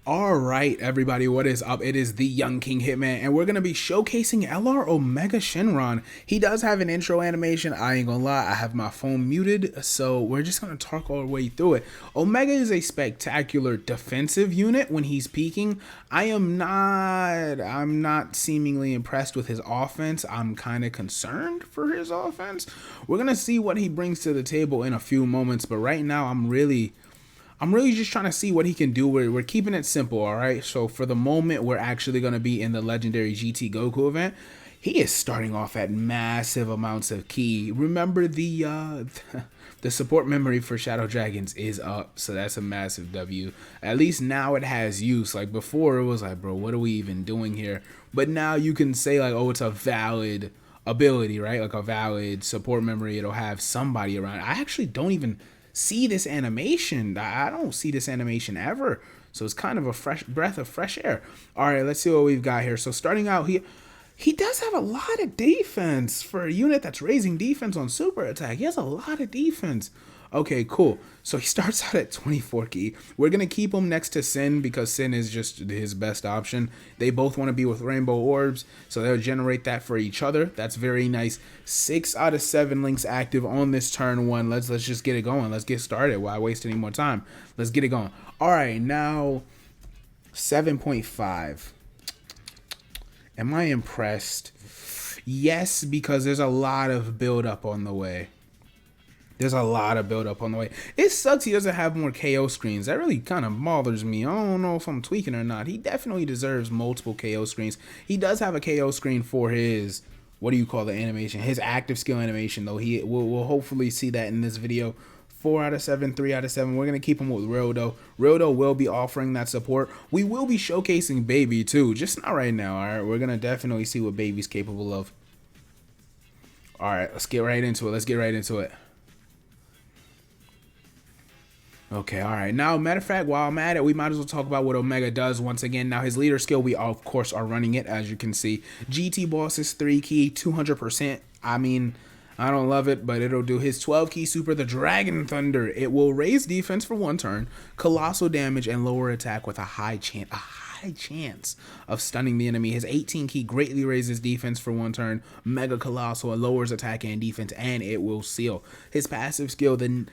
Alright everybody, what is up? It is the Young King Hitman, and we're going to be showcasing LR Omega Shenron. He does have an intro animation, I ain't gonna lie, I have my phone muted, so we're just going to talk all the way through it. Omega is a spectacular defensive unit when he's peaking. I'm not seemingly impressed with his offense. I'm kind of concerned for his offense. We're going to see what he brings to the table in a few moments, but right now I'm really just trying to see what he can do. We're keeping it simple, all right? So for the moment, we're actually going to be in the legendary GT Goku event. He is starting off at massive amounts of ki. Remember the support memory for Shadow Dragons is up, so that's a massive W. At least now it has use. Like before, it was like, bro, what are we even doing here? But now you can say like, oh, it's a valid ability, right? Like a valid support memory. It'll have somebody around. I actually don't even see this animation. I don't see this animation ever, so it's kind of a fresh breath of fresh air. All right, let's see what we've got here. So starting out, he does have a lot of defense for a unit that's raising defense on super attack. He has a lot of defense. Okay, cool. So he starts out at 24 ki. We're going to keep him next to Sin because Sin is just his best option. They both want to be with rainbow orbs, so they'll generate that for each other. That's very nice. 6 out of 7 links active on this turn 1. Let's just get it going. Let's get started. Why waste any more time? Let's get it going. All right, now 7.5. Am I impressed? Yes, because there's a lot of build up on the way. There's a lot of build up on the way. It sucks he doesn't have more KO screens. That really kind of bothers me. I don't know if I'm tweaking or not. He definitely deserves multiple KO screens. He does have a KO screen for his, what do you call the animation? His active skill animation, though. We'll hopefully see that in this video. 4 out of 7, 3 out of 7. We're going to keep him with Rildo. Rildo will be offering that support. We will be showcasing Baby, too. Just not right now, all right? We're going to definitely see what Baby's capable of. All right, let's get right into it. Let's get right into it. Okay, all right. Now, matter of fact, while I'm at it, we might as well talk about what Omega does once again. Now, his leader skill, we, of course, are running it, as you can see. GT Boss is 3 ki, 200%. I mean, I don't love it, but it'll do. His 12 ki super, the Dragon Thunder. It will raise defense for 1 turn, colossal damage, and lower attack with a high chance of stunning the enemy. His 18 ki greatly raises defense for 1 turn, mega colossal, and lowers attack and defense, and it will seal. His passive skill, the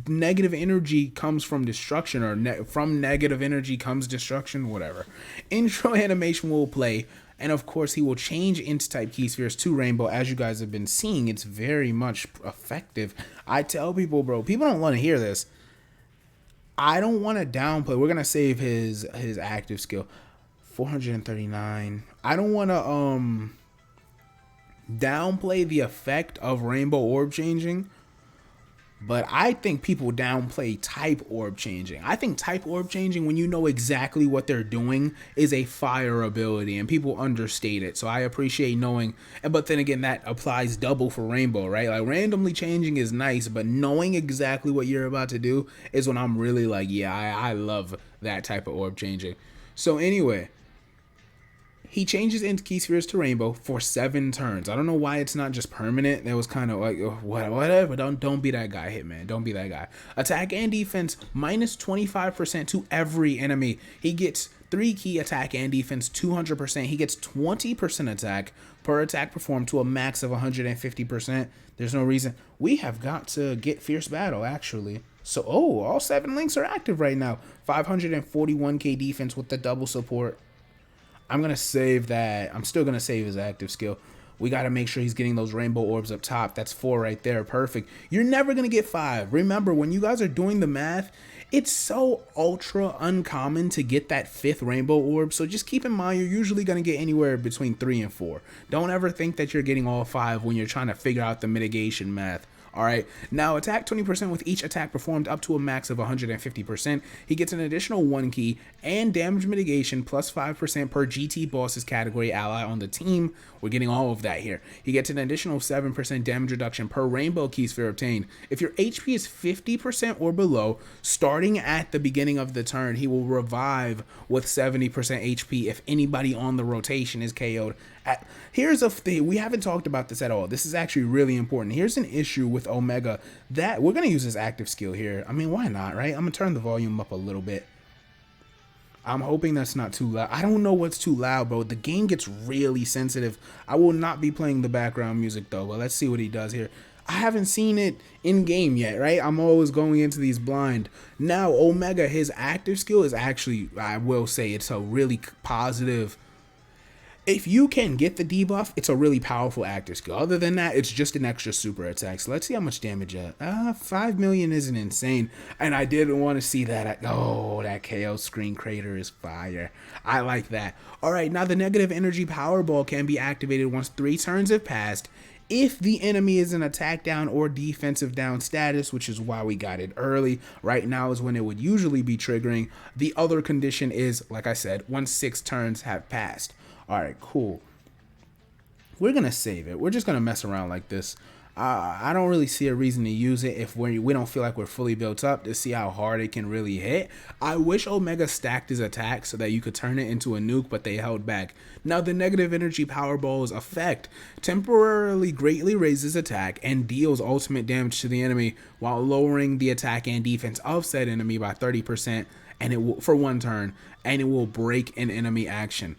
negative energy comes from destruction, or from negative energy comes destruction, whatever. Intro animation will play, and of course he will change into type key spheres to rainbow. As you guys have been seeing, it's very much effective. I tell people, bro, people don't want to hear this. I don't want to downplay. We're gonna save his active skill, 439. I don't want to downplay the effect of rainbow orb changing, but I think people downplay type orb changing. I think type orb changing, when you know exactly what they're doing, is a fire ability, and people understate it. So I appreciate knowing, but then again, that applies double for rainbow, right? Like, randomly changing is nice, but knowing exactly what you're about to do is when I'm really like, yeah, I love that type of orb changing. So anyway, he changes into key spheres to rainbow for 7 turns. I don't know why it's not just permanent. That was kind of like, whatever. Don't be that guy, Hitman. Don't be that guy. Attack and defense minus 25% to every enemy. He gets 3 ki attack and defense, 200%. He gets 20% attack per attack performed to a max of 150%. There's no reason. We have got to get Fierce Battle, actually. So, oh, all 7 links are active right now. 541k defense with the double support. I'm going to save that. I'm still going to save his active skill. We got to make sure he's getting those rainbow orbs up top. That's 4 right there. Perfect. You're never going to get 5. Remember, when you guys are doing the math, it's so ultra uncommon to get that 5th rainbow orb. So just keep in mind, you're usually going to get anywhere between 3 and 4. Don't ever think that you're getting all 5 when you're trying to figure out the mitigation math. All right, now attack 20% with each attack performed up to a max of 150%. He gets an additional 1 ki and damage mitigation plus 5% per GT boss's category ally on the team. We're getting all of that here. He gets an additional 7% damage reduction per rainbow key sphere obtained. If your HP is 50% or below, starting at the beginning of the turn, he will revive with 70% HP if anybody on the rotation is KO'd. Here's a thing, we haven't talked about this at all. This is actually really important. Here's an issue with Omega that we're going to use his active skill here. I mean, why not, right? I'm going to turn the volume up a little bit. I'm hoping that's not too loud. I don't know what's too loud, bro. The game gets really sensitive. I will not be playing the background music though, but let's see what he does here. I haven't seen it in game yet, right? I'm always going into these blind. Now, Omega, his active skill is actually, I will say, it's a really positive. If you can get the debuff, it's a really powerful active skill. Other than that, it's just an extra super attack. So let's see how much damage. 5 million isn't insane. And I didn't want to see that. Oh, that KO screen crater is fire. I like that. All right, now the negative energy power ball can be activated once 3 turns have passed. If the enemy is in attack down or defensive down status, which is why we got it early, right now is when it would usually be triggering. The other condition is, like I said, once 6 turns have passed. All right, cool. We're going to save it. We're just going to mess around like this. I don't really see a reason to use it if we don't feel like we're fully built up to see how hard it can really hit. I wish Omega stacked his attack so that you could turn it into a nuke, but they held back. Now, the negative energy power ball's effect temporarily greatly raises attack and deals ultimate damage to the enemy while lowering the attack and defense of said enemy by 30% and it will, for 1 turn, and it will break an enemy action.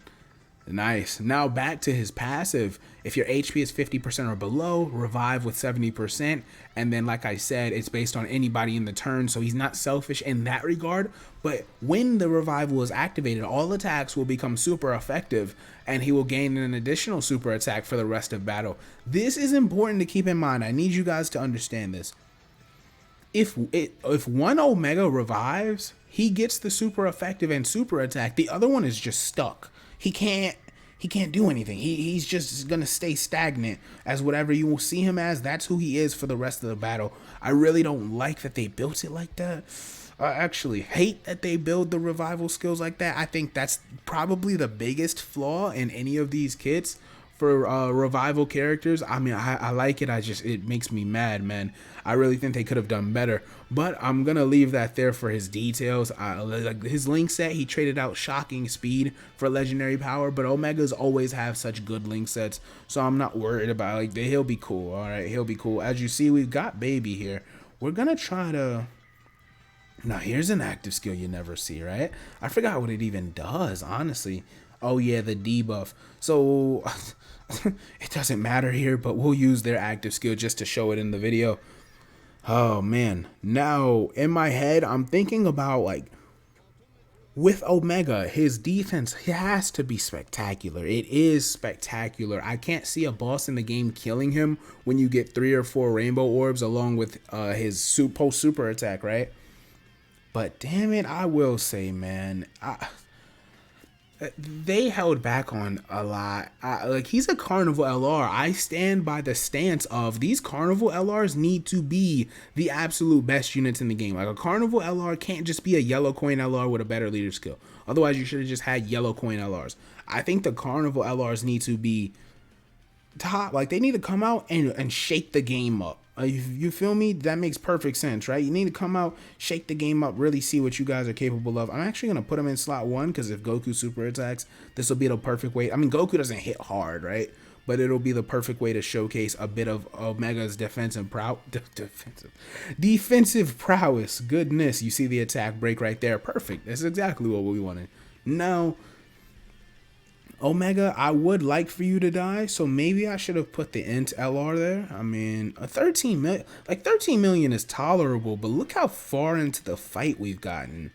Nice. Now back to his passive. If your HP is 50% or below, revive with 70%. And then, like I said, it's based on anybody in the turn, so he's not selfish in that regard. But when the revival is activated, all attacks will become super effective, and he will gain an additional super attack for the rest of battle. This is important to keep in mind. I need you guys to understand this. If one Omega revives, he gets the super effective and super attack. The other one is just stuck. He can't do anything. He's just gonna stay stagnant as whatever you will see him as. That's who he is for the rest of the battle. I really don't like that they built it like that. I actually hate that they build the revival skills like that. I think that's probably the biggest flaw in any of these kits for revival characters. I mean, I like it. It makes me mad, man. I really think they could have done better, but I'm gonna leave that there for his details. Like his link set, he traded out shocking speed for legendary power, but Omegas always have such good link sets, so I'm not worried about it. Like, he'll be cool. All right, he'll be cool. As you see, we've got Baby here. We're gonna try to. Now here's an active skill you never see, right? I forgot what it even does, honestly. Oh yeah, the debuff. So it doesn't matter here, but we'll use their active skill just to show it in the video. Oh man, now in my head, I'm thinking about, like, with Omega, his defense has to be spectacular. It is spectacular. I can't see a boss in the game killing him when you get 3 or 4 rainbow orbs along with his post super attack, right? But damn it, I will say, man, they held back on a lot. Like, he's a Carnival LR. I stand by the stance of these Carnival LRs need to be the absolute best units in the game. Like, a Carnival LR can't just be a yellow coin LR with a better leader skill. Otherwise, you should have just had yellow coin LRs. I think the Carnival LRs need to be top. Like, they need to come out and shake the game up. You feel me? That makes perfect sense, right? You need to come out, shake the game up, really see what you guys are capable of. I'm actually going to put him in slot 1 because if Goku super attacks, this will be the perfect way. I mean, Goku doesn't hit hard, right? But it'll be the perfect way to showcase a bit of Omega's defensive prowess. Goodness, you see the attack break right there. Perfect. That's exactly what we wanted. Now, Omega, I would like for you to die, so maybe I should have put the int LR there. I mean, 13 million is tolerable, but look how far into the fight we've gotten.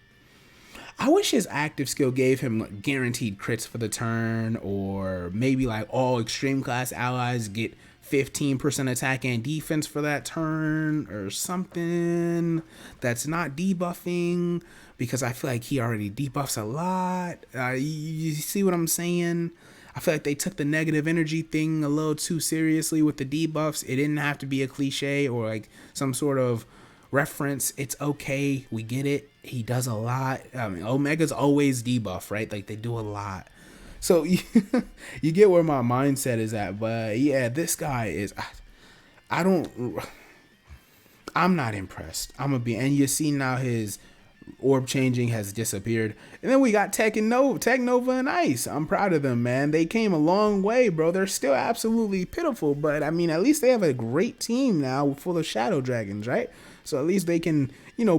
I wish his active skill gave him, like, guaranteed crits for the turn, or maybe like all extreme class allies get 15% attack and defense for that turn, or something that's not debuffing, because I feel like he already debuffs a lot. You see what I'm saying? I feel like they took the negative energy thing a little too seriously with the debuffs. It didn't have to be a cliche or like some sort of reference. It's okay. We get it. He does a lot. I mean, Omega's always debuff, right? Like, they do a lot. So you get where my mindset is at. But yeah, this guy is, I'm not impressed. And you see now his orb changing has disappeared. And then we got Tech Nova and Ice. I'm proud of them, man. They came a long way, bro. They're still absolutely pitiful, but I mean, at least they have a great team now full of Shadow Dragons, right? so at least they can,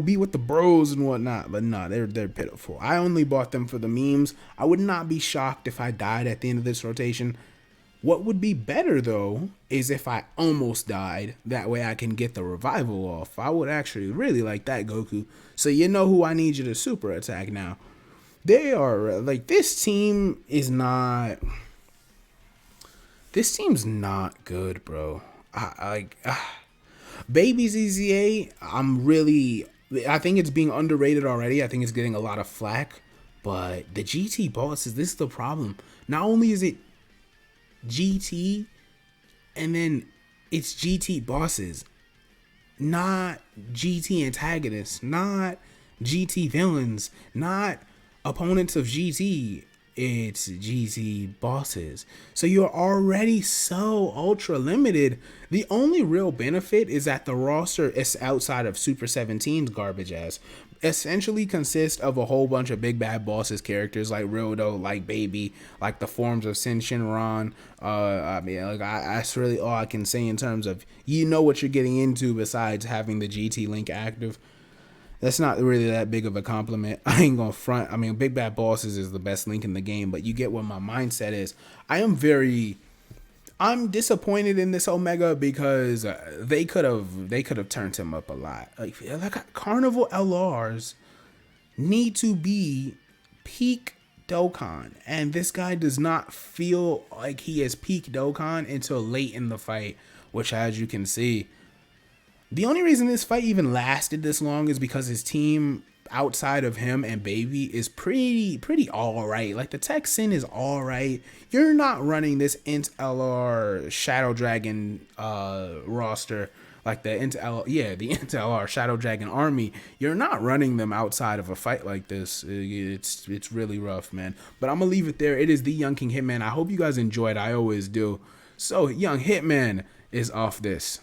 be with the bros and whatnot. But no, they're pitiful. I only bought them for the memes. I would not be shocked if I died at the end of this rotation. What would be better though is if I almost died. That way I can get the revival off. I would actually really like that, Goku. So you know who I need you to super attack now. They are like, this team's not good, bro. Baby ZZA, I think it's being underrated already. I think it's getting a lot of flack. But the GT bosses, this is the problem. Not only is it GT, and then it's GT bosses, not GT antagonists, not GT villains, not opponents of GT. It's GT bosses. So you're already so ultra limited. The only real benefit is that the roster is outside of Super 17's garbage ass. Essentially consists of a whole bunch of big bad bosses characters like Rildo, like Baby, like the forms of Shenron. That's really all I can say in terms of what you're getting into besides having the GT link active. That's not really that big of a compliment. I ain't gonna front. I mean, Big Bad Bosses is the best link in the game, but you get what my mindset is. I'm disappointed in this Omega because they could have turned him up a lot. Like Carnival LRs need to be peak Dokkan, and this guy does not feel like he is peak Dokkan until late in the fight, which, as you can see, the only reason this fight even lasted this long is because his team outside of him and Baby is pretty all right. Like the Texan is all right. You're not running this Int LR Shadow Dragon roster like the Int LR Shadow Dragon army. You're not running them outside of a fight like this. It's really rough, man. But I'm gonna leave it there. It is the Young King Hitman. I hope you guys enjoyed. I always do. So Young Hitman is off this.